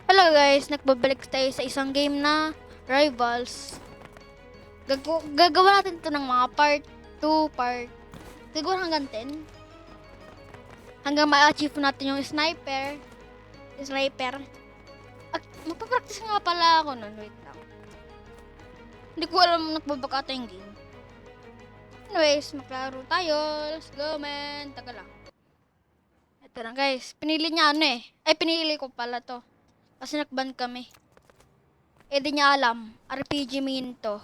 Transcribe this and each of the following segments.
Hello guys, nagbabalik tayo sa isang game na Rivals. Gagawa natin ito ng mga part 2, part siguro hanggang 10. Hanggang ma-achieve natin yung sniper. Magpapractice nga pala ako nun. Wait lang. Hindi ko alam nagbabaka ata yung game. Anyways, maglaro tayo. Let's go man. Taga lang. Ito lang guys. Pinili niya ano eh. Ay, pinili ko pala to. Kasi nakban kami. Eh di niya alam. RPG main to.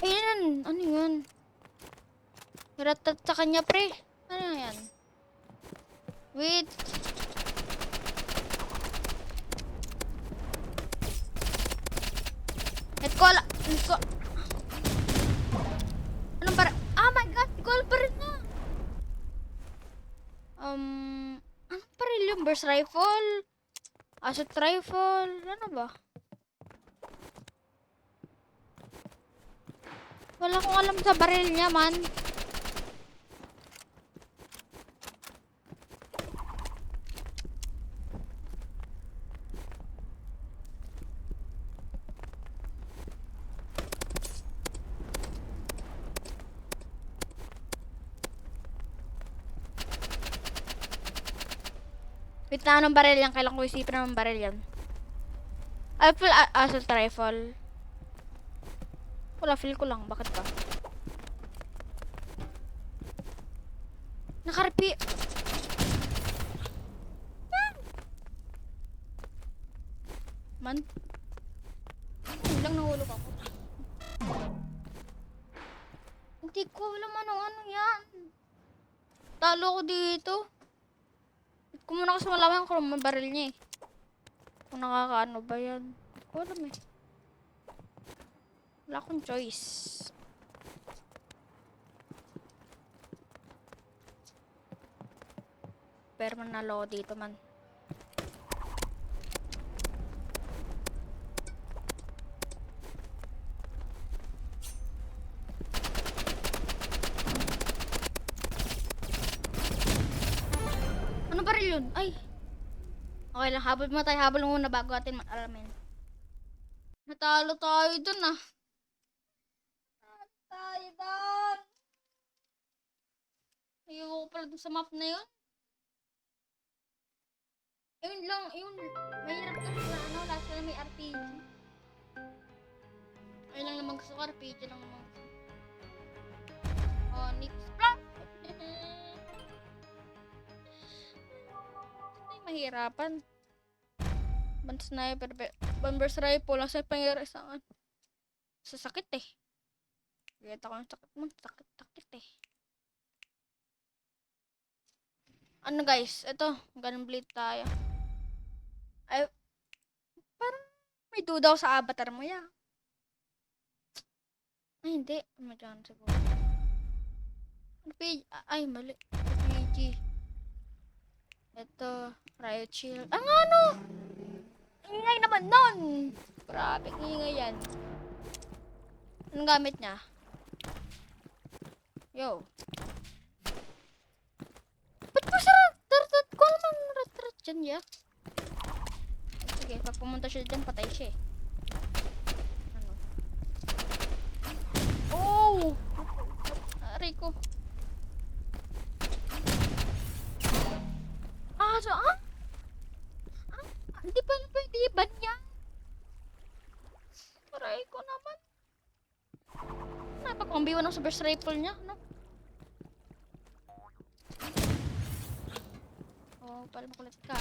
Ayun, ano yun? Ratat sa kanya, pre. Ano yan? Wait. Let's go. Anong para? Oh my god, goal pa rin na. Anong paril yung burst rifle? Assault rifle? Ano ba? Wala akong alam sa baril niya, man. Wait na, anong baril yan? Kailangan ko isipin anong baril yan. Assault rifle. Wala, feel ko lang. Bakit ba? Nakaripi. Man. Lang nahulog ako. Hindi ko alam ano yan. Talo ko dito. Kung muna kasi malaman kung may baril niya eh. Kung nakakaano ba yan. Hindi ko alam eh. Wala akong choice. Pero manalo ko dito man. Ano baril yun? Ay. Okay lang, habol muna bago atin alamin. Natalo tayo dun ah. Tayo dun. Ayoko pala dun sa map na yun. Yun lang, yun. Mahirap kasi na ano, last na may RPG. Ayun lang naman gusto ko, RPG lang naman. Oh, Nix Plus! Ay, mahirapan. Ban sniper, burst rifle, lang sa pangirasangan. Sasakit eh. Kita ko yung sakit mo, sakit eh. Ano guys, ito, gun blade tayo. Ay, parang may duda ako sa avatar mo ya. Ay, hindi. Madyan siguro. RPG, ay, mali. RPG. Ito, riot shield. Ang ano? Ingay naman nun! Grabe, ingay yan. Anong gamit niya? Yo. Ba't pa siya rat-rat? Ko naman rat-rat dyan ya. Sige, pag pumunta siya dyan, patay siya eh. Ano? Oh! Aray ko. Hindi pa lang pwede iban niya. Aray ko naman. Napag-combi-1 ang burst rifle niya, no? Oh, pala makulit ka.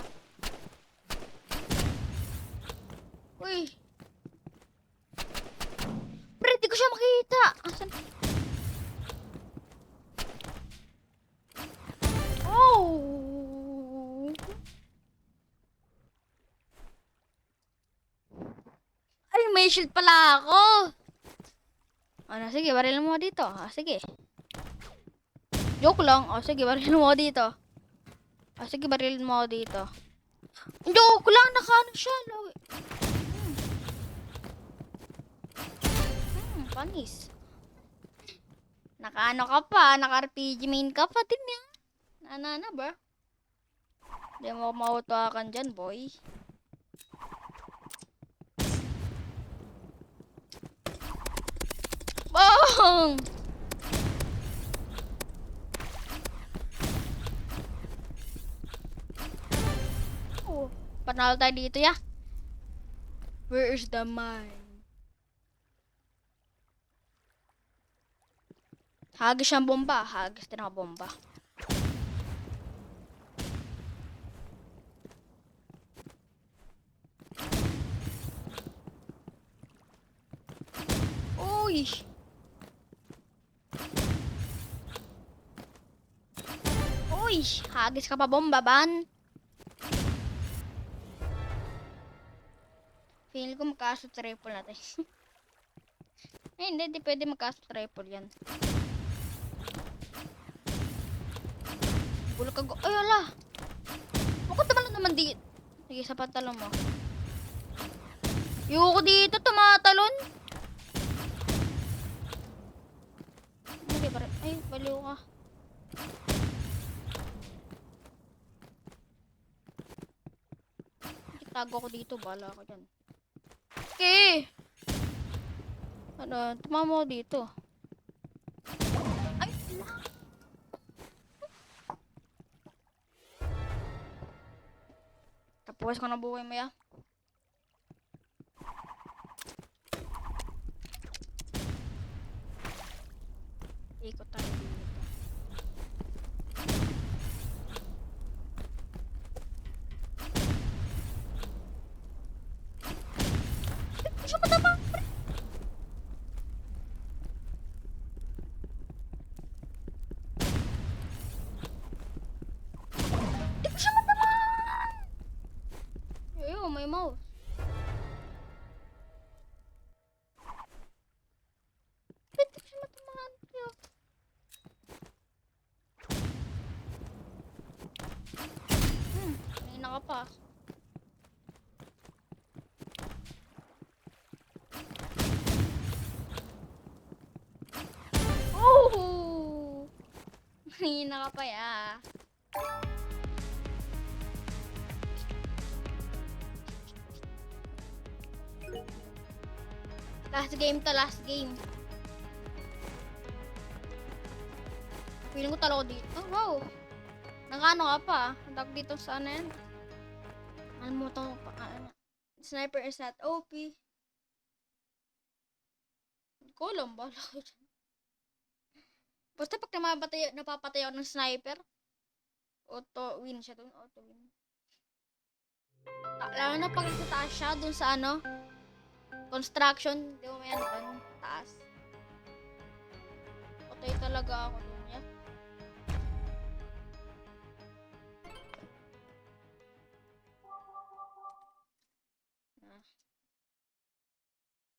Uy! Pre, di ko siya makita! Asan? Oh! Ay, may shield pala ako! Ano, sige, baril mo dito. Ah, sige. Joke lang. Oh, sige, baril mo dito. Ah, sige, baril mo dito. Joke lang, nakaano siya. Panis. Nakaano ka pa, naka-RPG main ka pa din yan. Bro. Hindi mo mautuakan dyan, boy. Bong! Oh, panalo tayo dito, ya. Where is the mine? Hagis siyang bomba. Hagis din ako bomba. Uy! Uy! Hagis ka pa bomba, ban? Feel ko magkaso triple natin. Eh, hindi pwede magkaso triple yan. Bulok ka go. Ay, ala! Bakit naman dito? Sige, sa pantalon mo. Yuko dito, tumatalon. Okay, pare. Ay, baliw ka. Tago ko dito, bala ka dyan. Okay. Ano, tumama ko dito. Ay, ala. Tapos ko na buhay mo, ya. Ikot tayo dito. Siya matama. Di ko siya matama. Ayun, may mouse. Di ko siya matamaan. Kanina ka pa. Oh! Kanina ka pa, ya. Last game to, last game. Feeling ko talo ko dito. Oh, wow. Nakano ka pa. Nag dito sa ano yan. Ano mo ito? Sniper is not OP. Hindi ko alam. Bala ko dyan. Basta pag napapatay ako ng sniper, auto win siya dun. Auto win. Lalo na pag nagtataas siya dun sa ano, construction. Di mo may ano dun, taas. Patay talaga ako dun, ya.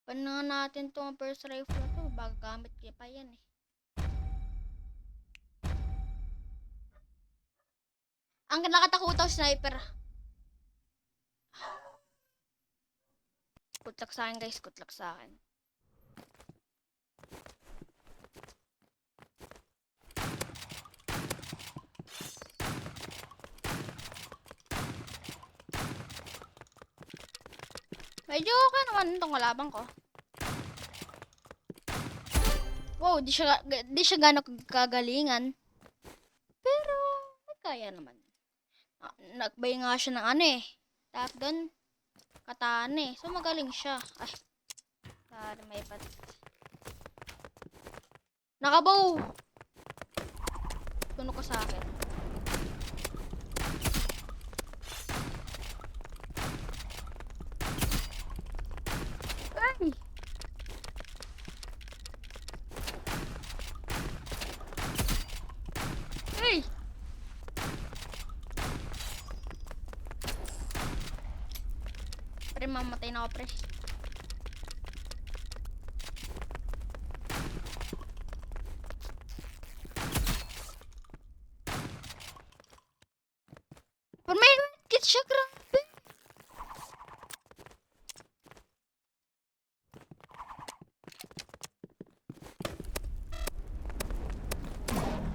Paano natin tong first rifle na to, bago gamit kaya pa yan eh. Ang nakatakutan sniper. Good luck sa akin, guys. Good luck sa akin. Medyo okay naman itong kalabang ko. Wow, di siya gano'ng kagalingan. Pero, kaya naman. Nagbay nga siya ng ano eh. Tapos doon, katane. So, magaling siya. Ay, sorry, may pat. Nakabow! Tunog ka sa akin. Ay! Hey! Pre, mamatay na ako, pre. Pero may kit siya, grabe.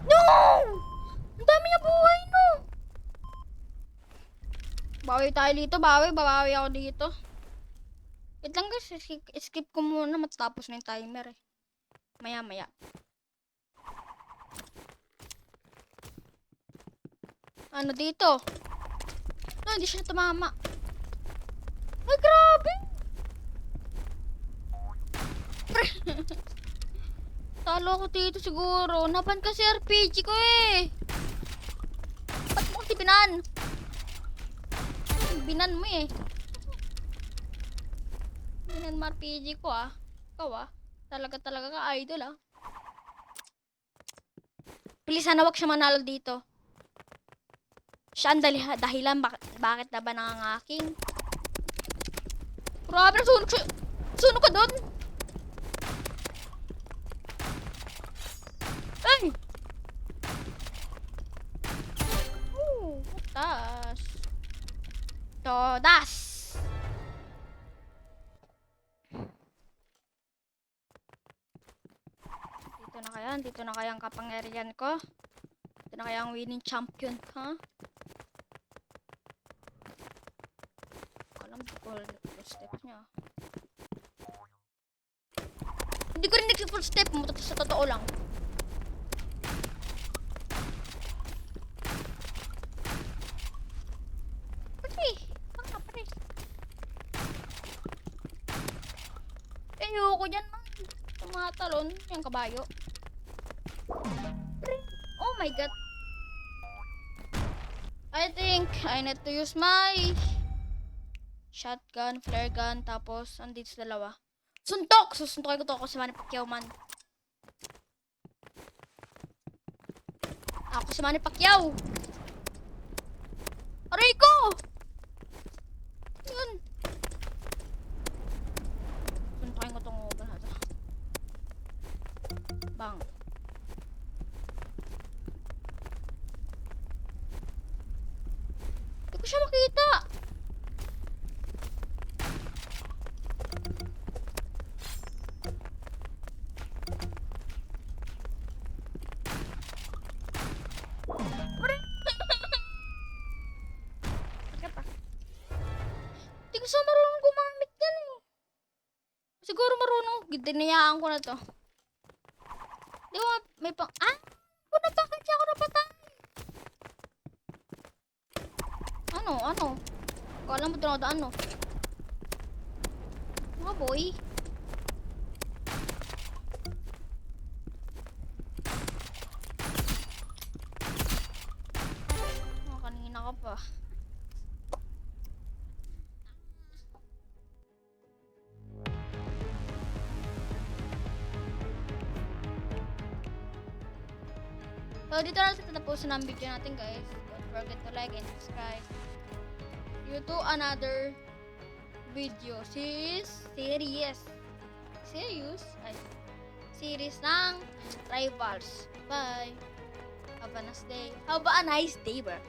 No! Ang dami niya buhay, no? Bawi Bawi tayo dito, babawi ako dito. Wait lang guys, skip ko muna matapos na yung timer eh. Maya. Ano dito? No, hindi siya tumama. Ay, grabe! Talo ako dito siguro. Napan kasi RPG ko eh. Ba't mo kasi binan? Binan mo eh. Binan mo RPG ko ah. Ikaw ah. Talaga ka idol ah. Please sana wag siya manalo dito. Siya ang dahilan bakit na ba nangangaking. Grabe, sunog ka doon. Ay! Taas. Todas! Dito na kaya ang kapangyarihan ko. Dito na kaya ang winning champion, ha? Alam ko full step niya. Hindi ko rin nag-full step mo, sa totoo lang. Ayoko dyan man. Tumatalon yung kabayo. Oh my god. I think I need to use my shotgun, flare gun, tapos andito sa dalawa. Suntok! Susuntokin ko to ako si Manny Pacquiao man. Ako si Manny Pacquiao. Aray ko! Yun. Suntokin ko tong uban na to. Bang. Hindi ko siya makita. Hindi ko siya marunong gumamit yan eh. Siguro marunong. Dinayaan ko na to. Di ba may pang... Ah! Bakit siya ako napatay? Ano? Kala mo tinadaan no? Mga boy. Kanina ka pa. So, dito na sa tatapusin ng video natin guys. Don't forget to like and subscribe. You to another video. Series ng Rivals. Bye. Have a nice day, bro.